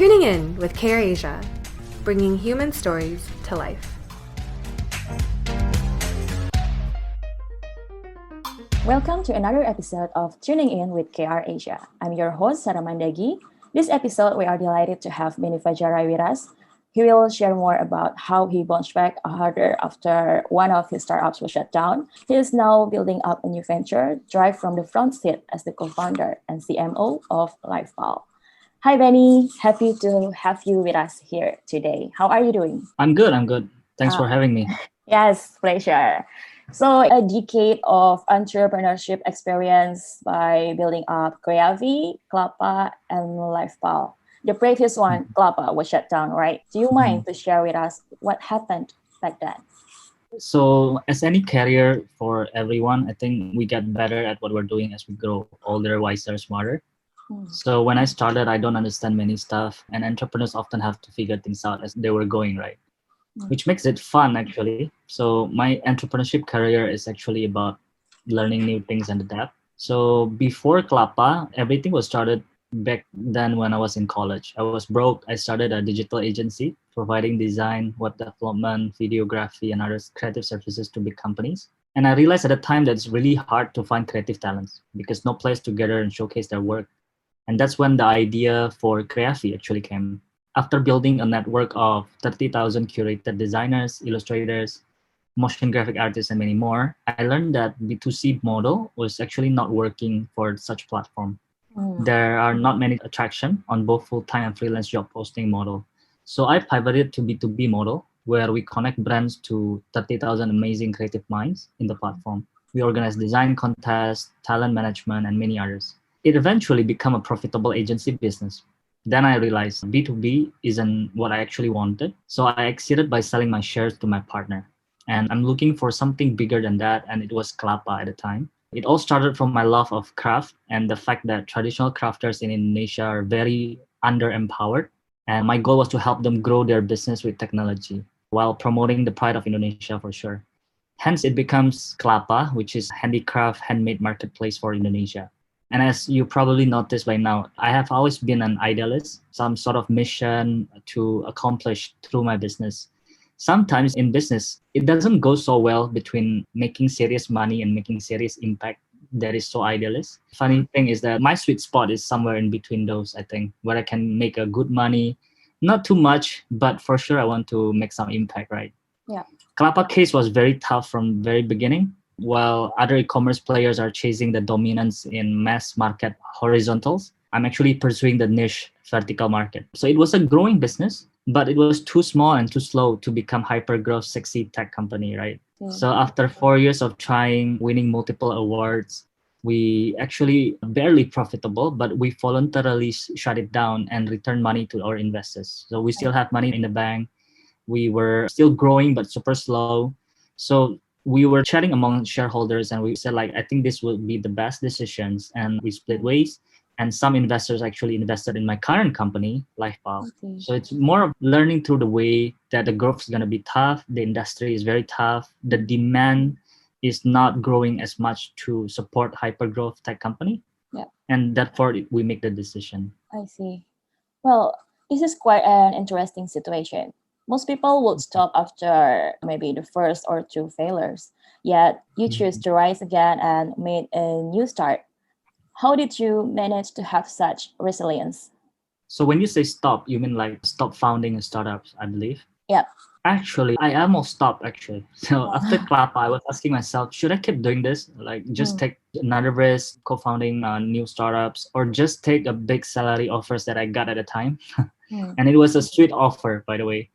Tuning in with KrASIA, bringing human stories to life. Welcome to another episode of Tuning In with KrASIA. I'm your host, Sarah Mandagi. This episode, we are delighted to have Fajarai with us. He will share more about how he bounced back harder after one of his startups was shut down. He is now building up a new venture, Drive from the front seat as the co-founder and CMO of Lifepal. Hi, Benny. Happy to have you with us here today. How are you doing? I'm good. Thanks for having me. Yes, pleasure. So a decade of entrepreneurship experience by building up Kreavi, Qlapa, and Lifepal. The previous one, Qlapa, was shut down, right? Do you mind to share with us what happened back then? So as any career for everyone, I think we get better at what we're doing as we grow older, wiser, smarter. So when I started, I don't understand many stuff, and entrepreneurs often have to figure things out as they were going, right? Which makes it fun, actually. So my entrepreneurship career is actually about learning new things and adapt. So before Qlapa, everything was started back then when I was in college. I was broke. I started a digital agency providing design, web development, videography, and other creative services to big companies. And I realized at the time that it's really hard to find creative talents because no place to gather and showcase their work. And that's when the idea for Kreavi actually came. After building a network of 30,000 curated designers, illustrators, motion graphic artists, and many more, I learned that B2C model was actually not working for such platform. There are not many attraction on both full-time and freelance job posting model. So I pivoted to B2B model, where we connect brands to 30,000 amazing creative minds in the platform. We organize design contests, talent management, and many others. It eventually became a profitable agency business. Then I realized B2B isn't what I actually wanted. So I exited by selling my shares to my partner. And I'm looking for something bigger than that. And it was Qlapa at the time. It all started from my love of craft and the fact that traditional crafters in Indonesia are very under-empowered. And my goal was to help them grow their business with technology while promoting the pride of Indonesia for sure. Hence, it becomes Qlapa, which is handicraft, handmade marketplace for Indonesia. And as you probably noticed by now, I have always been an idealist, some sort of mission to accomplish through my business. Sometimes in business, it doesn't go so well between making serious money and making serious impact that is so idealist. Funny thing is that my sweet spot is somewhere in between those, I think, where I can make a good money, not too much, but for sure I want to make some impact, right? Yeah. Qlapa case was very tough from very beginning. While other e-commerce players are chasing the dominance in mass market horizontals, I'm actually pursuing the niche vertical market. So it was a growing business, but it was too small and too slow to become hyper-growth, sexy tech company, right? So after 4 years of trying, winning multiple awards, we actually barely profitable, but we voluntarily shut it down and returned money to our investors. So we still have money in the bank. We were still growing, but super slow. So we were chatting among shareholders and we said, I think this will be the best decisions. And we split ways. And some investors actually invested in my current company, Lifepal. Okay. So it's more of learning through the way that the growth is going to be tough. The industry is very tough. The demand is not growing as much to support hyper-growth tech company. Yeah. And therefore, we make the decision. I see. Well, this is quite an interesting situation. Most people would stop after maybe the first or two failures. Yet you choose to rise again and made a new start. How did you manage to have such resilience? So when you say stop, you mean stop founding startups, I believe? Yeah. Actually, I almost stopped actually. So after Qlapa, I was asking myself, should I keep doing this? Just take another risk, co-founding new startups, or just take a big salary offers that I got at the time? And it was a sweet offer, by the way.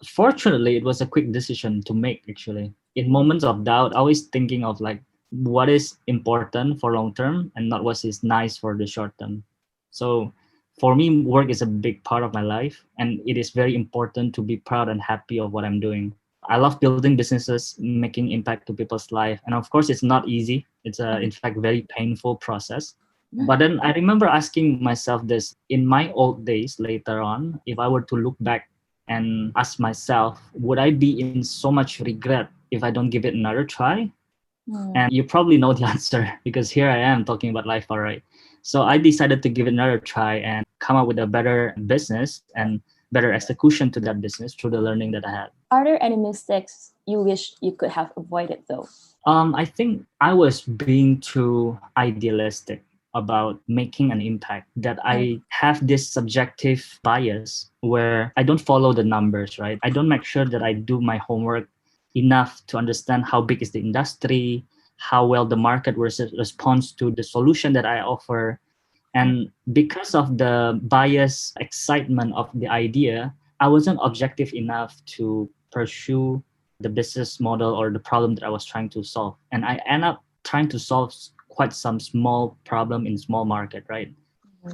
Fortunately, it was a quick decision to make actually. In moments of doubt, always thinking of what is important for long term and not what is nice for the short term. So for me, work is a big part of my life, and it is very important to be proud and happy of what I'm doing. I love building businesses, making impact to people's life. And of course, it's not easy. It's in fact, very painful process. But then I remember asking myself this in my old days later on, if I were to look back and ask myself, would I be in so much regret if I don't give it another try? And you probably know the answer because here I am talking about Lifepal, right? So I decided to give it another try and come up with a better business and better execution to that business through the learning that I had. Are there any mistakes you wish you could have avoided though? I think I was being too idealistic about making an impact, that I have this subjective bias where I don't follow the numbers, right? I don't make sure that I do my homework enough to understand how big is the industry, how well the market responds to the solution that I offer. And because of the bias excitement of the idea, I wasn't objective enough to pursue the business model or the problem that I was trying to solve. And I end up trying to solve quite some small problem in small market, right?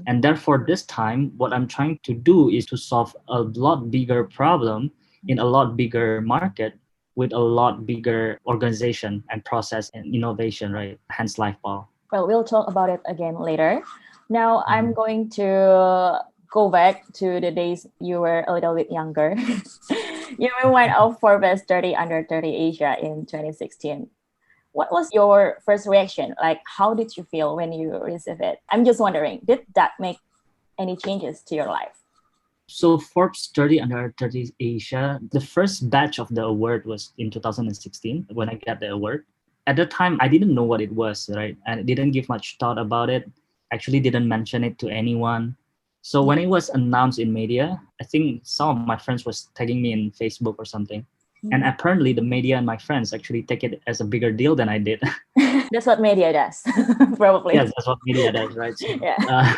And therefore, this time, what I'm trying to do is to solve a lot bigger problem in a lot bigger market with a lot bigger organization and process and innovation, right? Hence Lifepal. Well, we'll talk about it again later. Now, I'm going to go back to the days you were a little bit younger. You were one of Forbes 30 under 30 Asia in 2016. What was your first reaction? Like, how did you feel when you received it? I'm just wondering, did that make any changes to your life? So Forbes 30 under 30 Asia, the first batch of the award was in 2016 when I got the award. At the time, I didn't know what it was, right? And I didn't give much thought about it. Actually didn't mention it to anyone. So when it was announced in media, I think some of my friends was tagging me in Facebook or something. And apparently the media and my friends actually take it as a bigger deal than I did. That's what media does, probably. Yes, that's what media does, right? So, Yeah.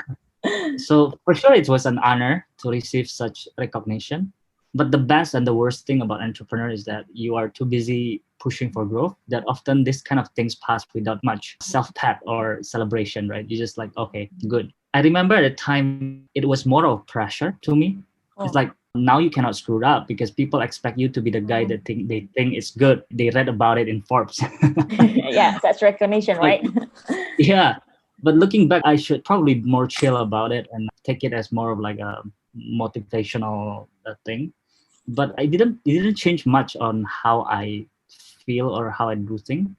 So for sure, it was an honor to receive such recognition. But the best and the worst thing about entrepreneur is that you are too busy pushing for growth, that often this kind of things pass without much self-tap or celebration, right? You're just like, okay, good. I remember at the time, it was more of pressure to me. It's like, now you cannot screw it up because people expect you to be the guy that they think it's good. They read about it in Forbes. Yeah, that's recognition, right? Yeah. But looking back, I should probably be more chill about it and take it as more of like a motivational thing. But it didn't change much on how I feel or how I do things.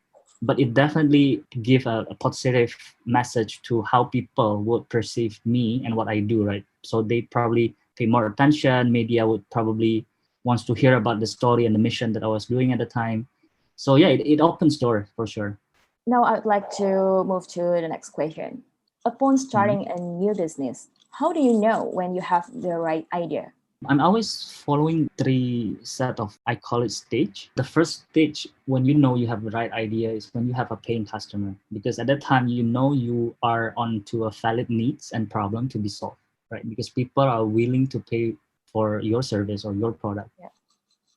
But it definitely give a positive message to how people would perceive me and what I do, right? So they probably pay more attention. Media would probably wants to hear about the story and the mission that I was doing at the time. So yeah, it opens door for sure. Now I'd like to move to the next question. Upon starting a new business, how do you know when you have the right idea? I'm always following 3 set of, I call it stage. The first stage, when you know you have the right idea, is when you have a paying customer. Because at that time, you know you are onto a valid needs and problem to be solved, right? Because people are willing to pay for your service or your product. Yeah.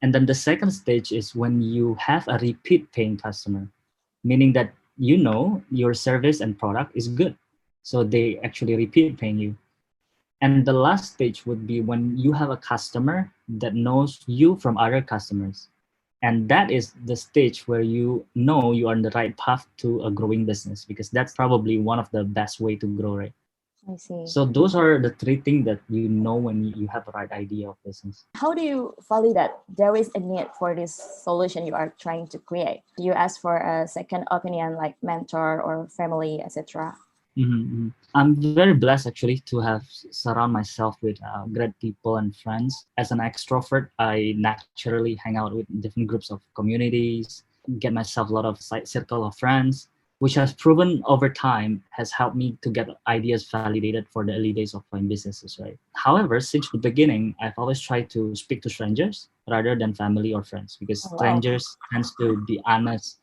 And then the second stage is when you have a repeat paying customer, meaning that you know your service and product is good. So they actually repeat paying you. And the last stage would be when you have a customer that knows you from other customers. And that is the stage where you know you are on the right path to a growing business, because that's probably one of the best way to grow, right? I see. So those are the 3 things that you know when you have the right idea of business. How do you validate that there is a need for this solution you are trying to create? Do you ask for a second opinion like mentor or family, etc.? I'm very blessed actually to have surround myself with great people and friends. As an extrovert, I naturally hang out with different groups of communities, get myself a lot of circle of friends, which has proven over time has helped me to get ideas validated for the early days of my businesses, right? However, since the beginning, I've always tried to speak to strangers rather than family or friends, because strangers tends to be honest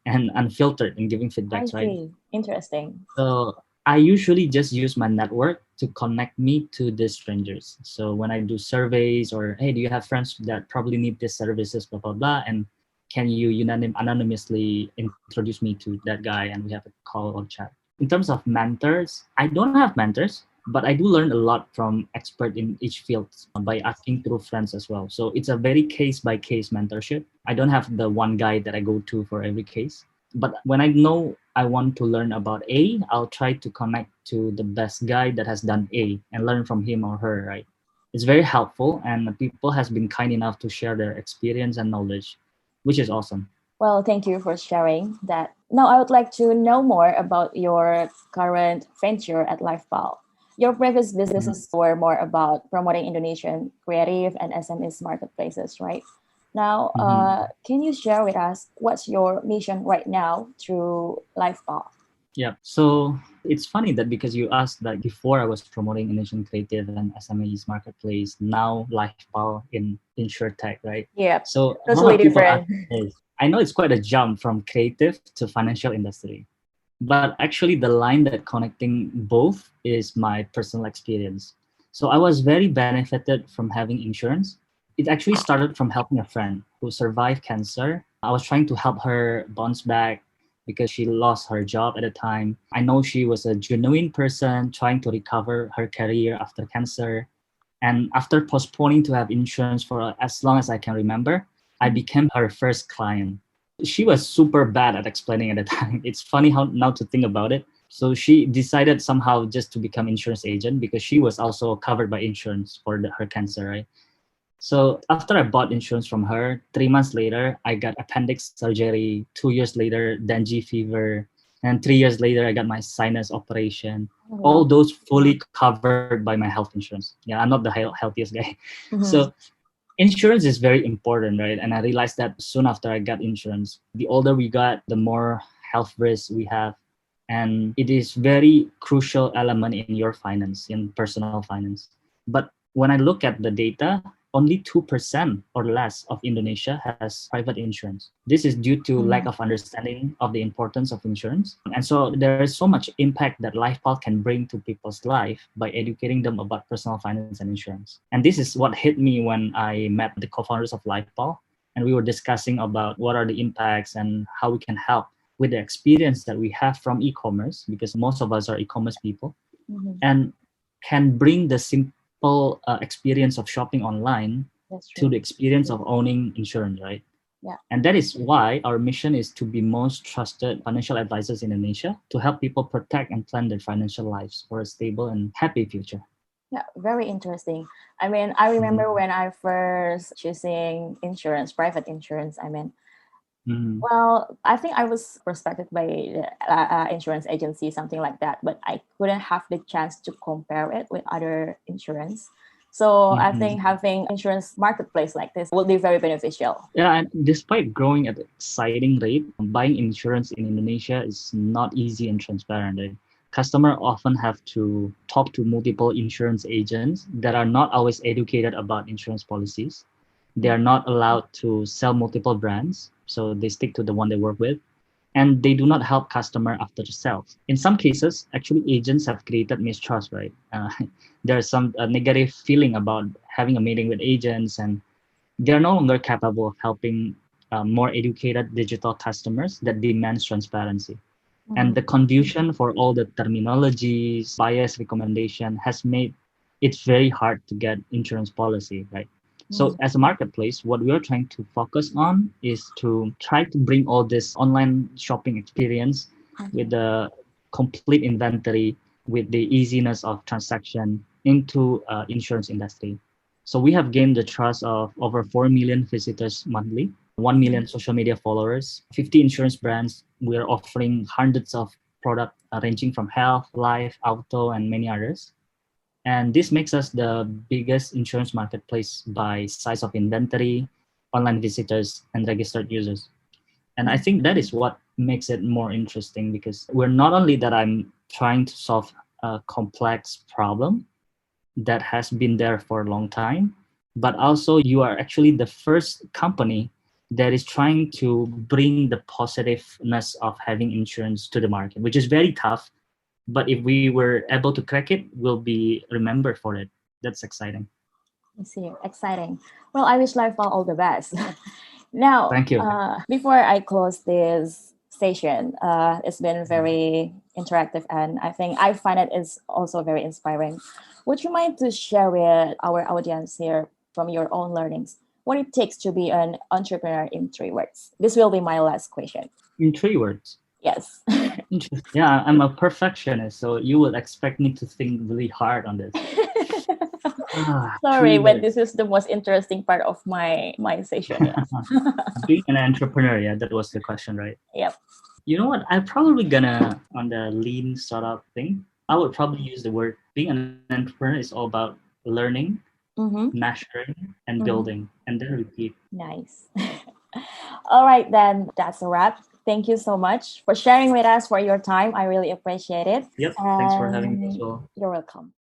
and unfiltered in giving feedbacks, right? Interesting. So I usually just use my network to connect me to the strangers. So when I do surveys or, hey, do you have friends that probably need these services, blah, blah, blah, and can you anonymously introduce me to that guy, and we have a call or chat. In terms of mentors, I don't have mentors, but I do learn a lot from expert in each field by asking through friends as well. So it's a very case-by-case mentorship. I don't have the one guy that I go to for every case. But when I know I want to learn about A, I'll try to connect to the best guy that has done A and learn from him or her, right? It's very helpful, and people has been kind enough to share their experience and knowledge, which is awesome. Well, thank you for sharing that. Now I would like to know more about your current venture at Lifepal. Your previous businesses were more about promoting Indonesian creative and SMEs marketplaces, right? Now, can you share with us what's your mission right now through Lifepal? Yeah. So it's funny that because you asked that before I was promoting Indonesian creative and SMEs marketplace, now Lifepal in InsurTech, right? Yeah, So a lot totally of people different. ask this. I know it's quite a jump from creative to financial industry, but actually the line that connecting both is my personal experience. So I was very benefited from having insurance. It actually started from helping a friend who survived cancer. I was trying to help her bounce back because she lost her job at the time. I know she was a genuine person trying to recover her career after cancer. And after postponing to have insurance for as long as I can remember, I became her first client. She was super bad at explaining at the time. It's funny how now to think about it. So she decided somehow just to become insurance agent because she was also covered by insurance for her cancer, right? So after I bought insurance from her, 3 months later, I got appendix surgery. 2 years later, dengue fever. And 3 years later, I got my sinus operation. All those fully covered by my health insurance. Yeah, I'm not the healthiest guy. So insurance is very important, right? And I realized that soon after I got insurance. The older we got, the more health risks we have. And it is very crucial element in your finance, in personal finance. But when I look at the data, only 2% or less of Indonesia has private insurance. This is due to lack of understanding of the importance of insurance. And so there is so much impact that Lifepal can bring to people's life by educating them about personal finance and insurance. And this is what hit me when I met the co-founders of Lifepal. And we were discussing about what are the impacts and how we can help with the experience that we have from e-commerce, because most of us are e-commerce people, and can bring the simple experience of shopping online to the experience of owning insurance, right? Yeah. And that is why our mission is to be most trusted financial advisors in Indonesia to help people protect and plan their financial lives for a stable and happy future. Yeah, very interesting. I mean, I remember when I first choosing insurance, private insurance, well, I think I was prospected by the insurance agency, something like that, but I couldn't have the chance to compare it with other insurance. So I think having insurance marketplace like this will be very beneficial. Yeah, and despite growing at an exciting rate, buying insurance in Indonesia is not easy and transparent. Right? Customers often have to talk to multiple insurance agents that are not always educated about insurance policies. They are not allowed to sell multiple brands, so they stick to the one they work with. And they do not help customer after the sales. In some cases, actually, agents have created mistrust, right? There's some negative feeling about having a meeting with agents, and they're no longer capable of helping more educated digital customers that demands transparency. And the confusion for all the terminologies, bias recommendation has made it very hard to get insurance policy, right? So as a marketplace, what we are trying to focus on is to try to bring all this online shopping experience with the complete inventory, with the easiness of transaction into insurance industry. So we have gained the trust of over 4 million visitors monthly, 1 million social media followers, 50 insurance brands. We're offering hundreds of products ranging from health, life, auto, and many others. And this makes us the biggest insurance marketplace by size of inventory, online visitors, and registered users. And I think that is what makes it more interesting, because we're not only that I'm trying to solve a complex problem that has been there for a long time, but also you are actually the first company that is trying to bring the positiveness of having insurance to the market, which is very tough. But if we were able to crack it, we'll be remembered for it. That's exciting. I see, exciting. Well, I wish Lifepal all the best. Now, Thank you. Before I close this session, it's been very interactive, and I think I find it is also very inspiring. Would you mind to share with our audience here from your own learnings what it takes to be an entrepreneur in 3 words? This will be my last question. In 3 words? Yes. Yeah, I'm a perfectionist, so you would expect me to think really hard on this. Sorry, but this is the most interesting part of my session. Yes. Being an entrepreneur, yeah, that was the question, right? Yep. You know what? I'm probably gonna, on the lean startup thing, I would probably use the word being an entrepreneur is all about learning, measuring, and building, and then repeat. Nice. All right, then that's a wrap. Thank you so much for sharing with us, for your time. I really appreciate it. Yep. Thanks for having me as well. You're welcome.